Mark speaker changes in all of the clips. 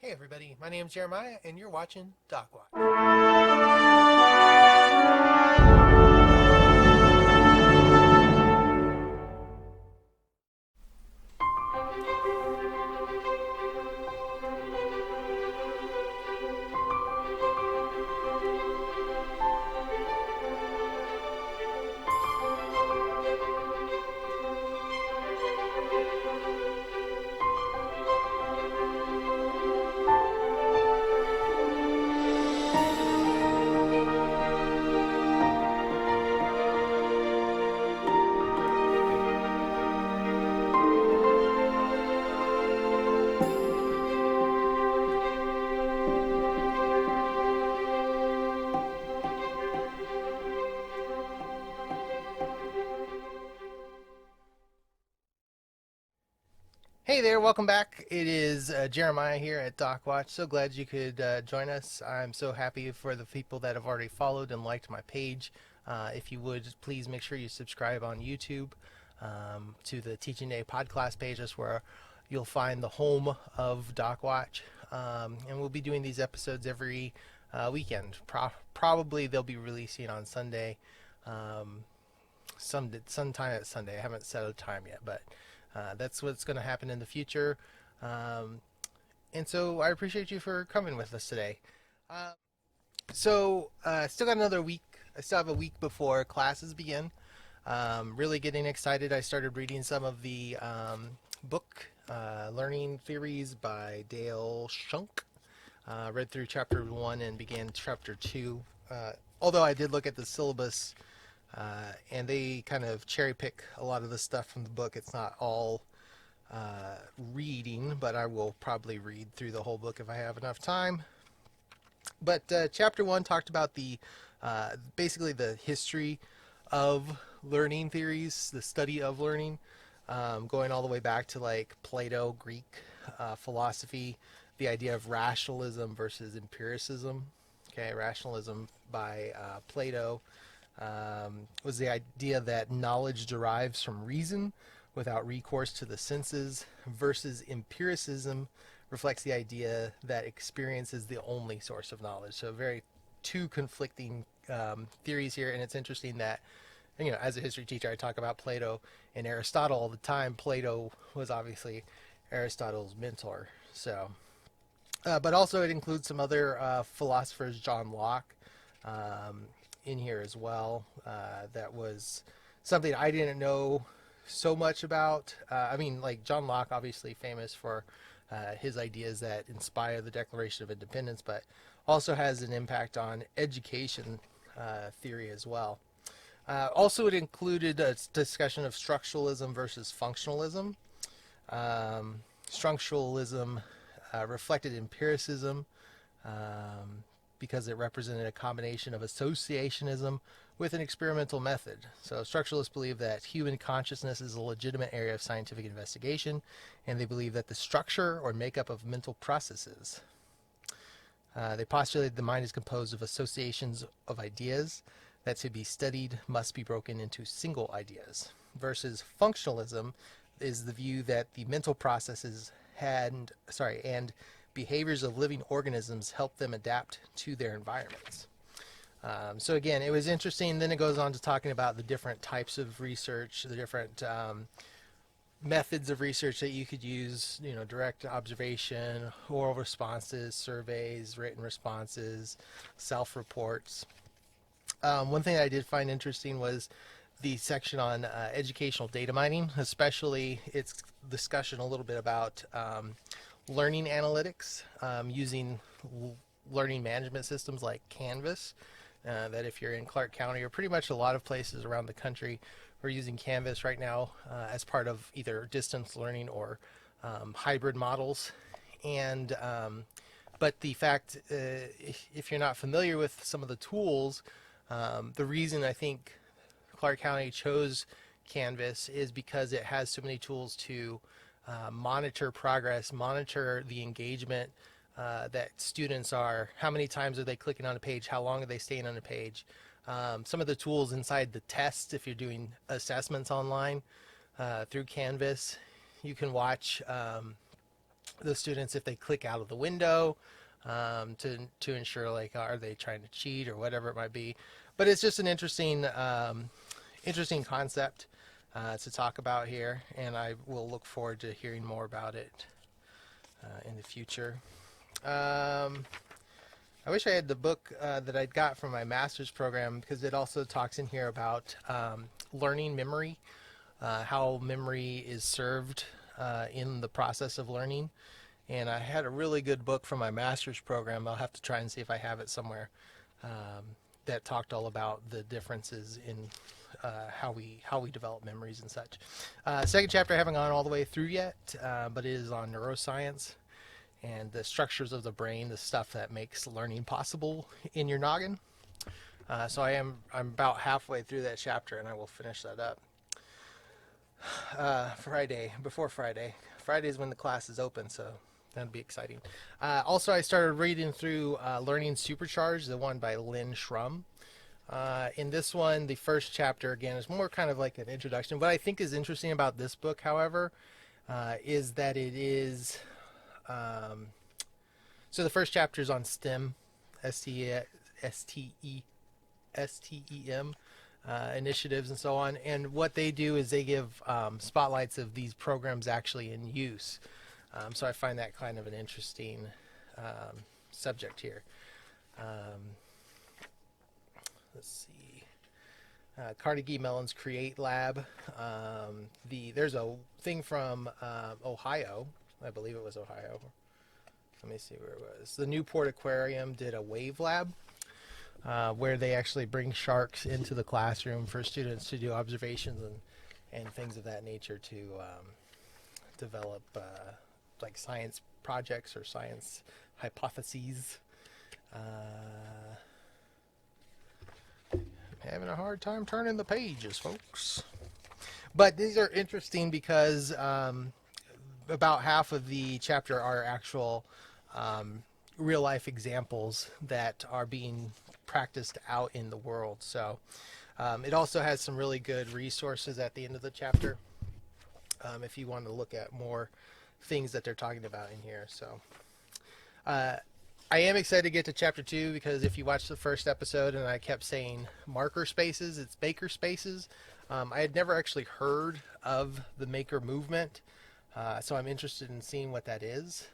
Speaker 1: Hey everybody, my name's Jeremiah and you're watching DocWatch. Hey there, welcome back. It is Jeremiah here at DocWatch. So glad you could join us. I'm so happy for the people that have already followed and liked my page. If you would, please make sure you subscribe on YouTube to the Teaching Day podcast page. That's where you'll find the home of DocWatch. And we'll be doing these episodes every weekend. Probably they'll be releasing on Sunday, sometime at Sunday. I haven't set a time yet, but that's what's going to happen in the future. Um, and so I appreciate you for coming with us today. Uh, still got another week. I still have a week before classes begin. Really getting excited. I started reading some of the book, Learning Theories by Dale Shunk. Read through chapter 1 and began chapter 2. Although I did look at the syllabus, and they kind of cherry pick a lot of the stuff from the book. It's not all reading, but I will probably read through the whole book if I have enough time. But chapter 1 talked about the basically the history of learning theories, the study of learning, going all the way back to like Plato, Greek philosophy, the idea of rationalism versus empiricism. Okay, rationalism by Plato was the idea that knowledge derives from reason without recourse to the senses, versus empiricism reflects the idea that experience is the only source of knowledge. So very two conflicting theories here, and it's interesting that, you know, as a history teacher, I talk about Plato and Aristotle all the time. Plato was obviously Aristotle's mentor. So, but also it includes some other philosophers, John Locke, um, in here as well. That was something I didn't know so much about. I mean, like John Locke, obviously famous for his ideas that inspire the Declaration of Independence, but also has an impact on education theory as well. Also, it included a discussion of structuralism versus functionalism. Structuralism reflected empiricism, because it represented a combination of associationism with an experimental method. So structuralists believe that human consciousness is a legitimate area of scientific investigation, and they believe that the structure or makeup of mental processes. They postulate the mind is composed of associations of ideas that to be studied must be broken into single ideas. Versus functionalism is the view that the mental processes and behaviors of living organisms help them adapt to their environments. So again, it was interesting. Then it goes on to talking about the different types of research, the different methods of research that you could use, you know, direct observation, oral responses, surveys, written responses, self-reports. One thing I did find interesting was the section on educational data mining, especially its discussion a little bit about learning analytics, using learning management systems like Canvas. That if you're in Clark County or pretty much a lot of places around the country, we're using Canvas right now as part of either distance learning or hybrid models. And but the fact, if you're not familiar with some of the tools, the reason I think Clark County chose Canvas is because it has so many tools to monitor progress, monitor the engagement that students are, how many times are they clicking on a page, how long are they staying on a page. Some of the tools inside the tests, if you're doing assessments online through Canvas, you can watch the students if they click out of the window, to ensure, like, are they trying to cheat or whatever it might be. But it's just an interesting concept to talk about here, and I will look forward to hearing more about it in the future. I wish I had the book that I'd got from my master's program, because it also talks in here about learning memory, how memory is served in the process of learning. And I had a really good book from my master's program. I'll have to try and see if I have it somewhere, that talked all about the differences in how we develop memories and such. Second chapter I haven't gone all the way through yet, but it is on neuroscience and the structures of the brain, the stuff that makes learning possible in your noggin. So I'm about halfway through that chapter, and I will finish that up before Friday. Friday is when the class is open, so that'd be exciting. Also, I started reading through Learning Supercharged, the one by Lynn Shrum. In this one, the first chapter, again, is more kind of like an introduction. What I think is interesting about this book, however, is that it is... so the first chapter is on STEM, STEM initiatives and so on. And what they do is they give spotlights of these programs actually in use. So I find that kind of an interesting subject here. Let's see. Carnegie Mellon's Create Lab. There's a thing from Ohio. I believe it was Ohio. Let me see where it was. The Newport Aquarium did a Wave Lab, where they actually bring sharks into the classroom for students to do observations and things of that nature to develop like science projects or science hypotheses. Having a hard time turning the pages, folks. But these are interesting because about half of the chapter are actual real life examples that are being practiced out in the world. So it also has some really good resources at the end of the chapter if you want to look at more things that they're talking about in here. So I am excited to get to chapter 2, because if you watch the first episode and I kept saying marker spaces, it's maker spaces. I had never actually heard of the maker movement, so I'm interested in seeing what that is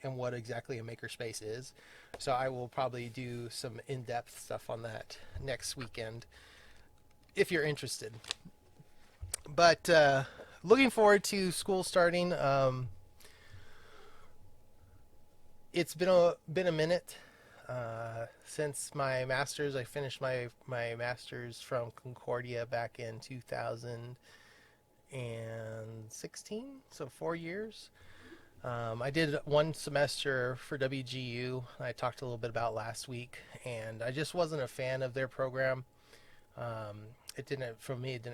Speaker 1: and what exactly a makerspace is. So I will probably do some in-depth stuff on that next weekend if you're interested. But looking forward to school starting. It's been a minute since my master's. I finished my master's from Concordia back in 2016, so 4 years. I did one semester for WGU, I talked a little bit about last week, and I just wasn't a fan of their program. It didn't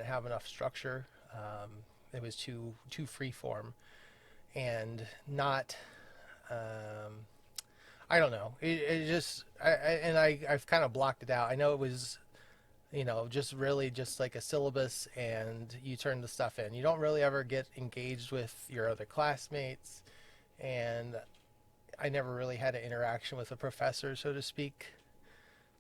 Speaker 1: have enough structure. It was too free form and not... I don't know. I've kind of blocked it out. I know it was, just really just like a syllabus, and you turn the stuff in. You don't really ever get engaged with your other classmates, and I never really had an interaction with a professor, so to speak,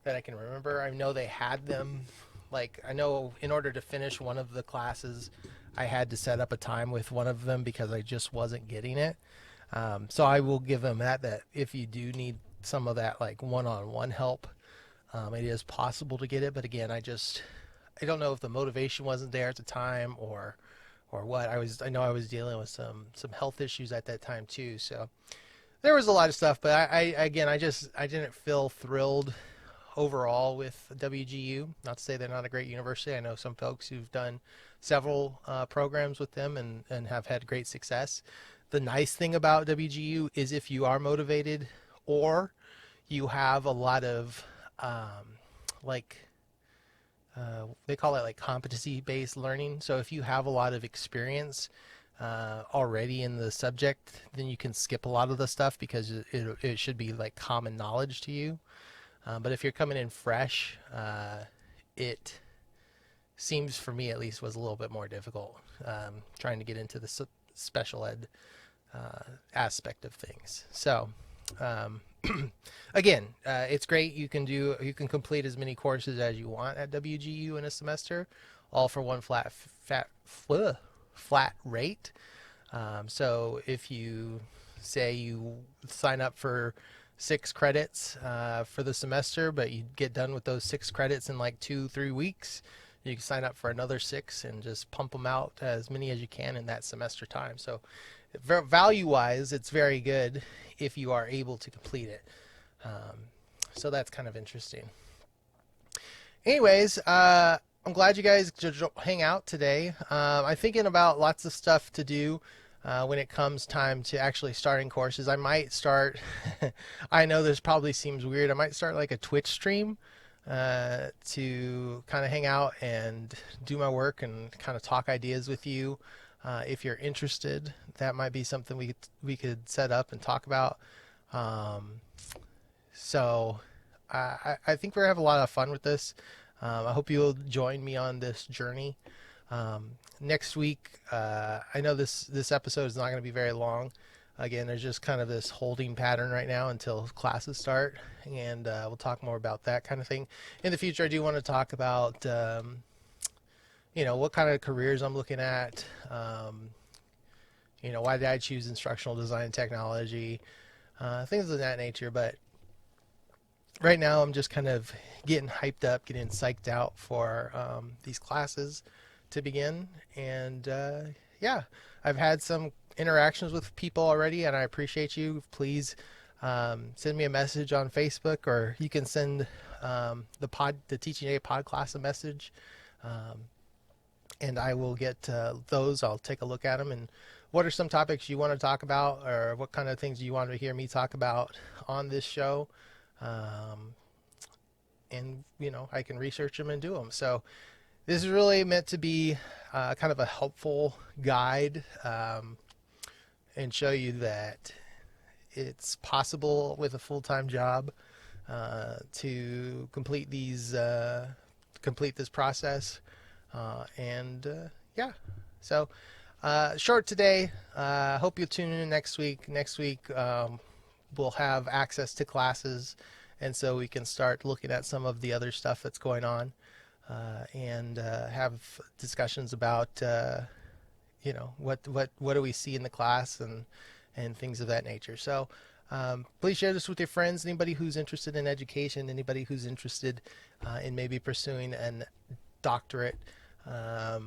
Speaker 1: that I can remember. I know they had them. Like, I know in order to finish one of the classes, I had to set up a time with one of them because I just wasn't getting it. So I will give them that if you do need some of that like one-on-one help, it is possible to get it. But again, I don't know if the motivation wasn't there at the time or what. I know I was dealing with some health issues at that time too. So there was a lot of stuff, but I didn't feel thrilled overall with WGU. Not to say they're not a great university. I know some folks who've done several programs with them and have had great success. The nice thing about WGU is if you are motivated or you have a lot of they call it like competency-based learning. So if you have a lot of experience already in the subject, then you can skip a lot of the stuff because it should be like common knowledge to you. But if you're coming in fresh, it seems, for me at least, was a little bit more difficult trying to get into the special ed aspect of things. So again, it's great. You can complete as many courses as you want at WGU in a semester, all for one flat rate. So if you say you sign up for 6 credits for the semester, but you get done with those 6 credits in like 2-3 weeks, you can sign up for another 6 and just pump them out as many as you can in that semester time. So value-wise, it's very good if you are able to complete it. So that's kind of interesting. Anyways, I'm glad you guys hang out today. I'm thinking about lots of stuff to do when it comes time to actually starting courses. I might start, I know this probably seems weird, I might start like a Twitch stream to kind of hang out and do my work and kind of talk ideas with you. If you're interested, that might be something we could set up and talk about. So I think we're gonna have a lot of fun with this. I hope you'll join me on this journey. Next week, I know this episode is not going to be very long. Again, there's just kind of this holding pattern right now until classes start, and we'll talk more about that kind of thing. In the future, I do want to talk about, what kind of careers I'm looking at. Why did I choose instructional design and technology, things of that nature. But right now, I'm just kind of getting hyped up, getting psyched out for these classes to begin. And yeah, I've had some interactions with people already, and I appreciate you. Please send me a message on Facebook, or you can send the Teaching Aid pod class a message, and I will get those. I'll take a look at them. And what are some topics you want to talk about, or what kind of things you want to hear me talk about on this show? And I can research them and do them. So this is really meant to be kind of a helpful guide, and show you that it's possible with a full-time job to complete this process. Yeah, so short today. Hope you'll tune in next week. Next week we'll have access to classes, and so we can start looking at some of the other stuff that's going on, and have discussions about what do we see in the class, and things of that nature. So please share this with your friends. Anybody who's interested in education, anybody who's interested in maybe pursuing a doctorate. I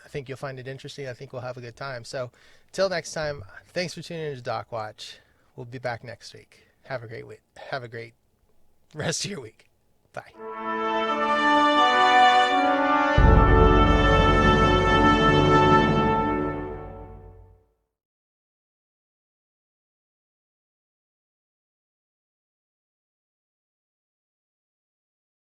Speaker 1: think you'll find it interesting. I think we'll have a good time. So till next time, thanks for tuning in to Doc Watch. We'll be back next week. Have a great week. Have a great rest of your week. Bye.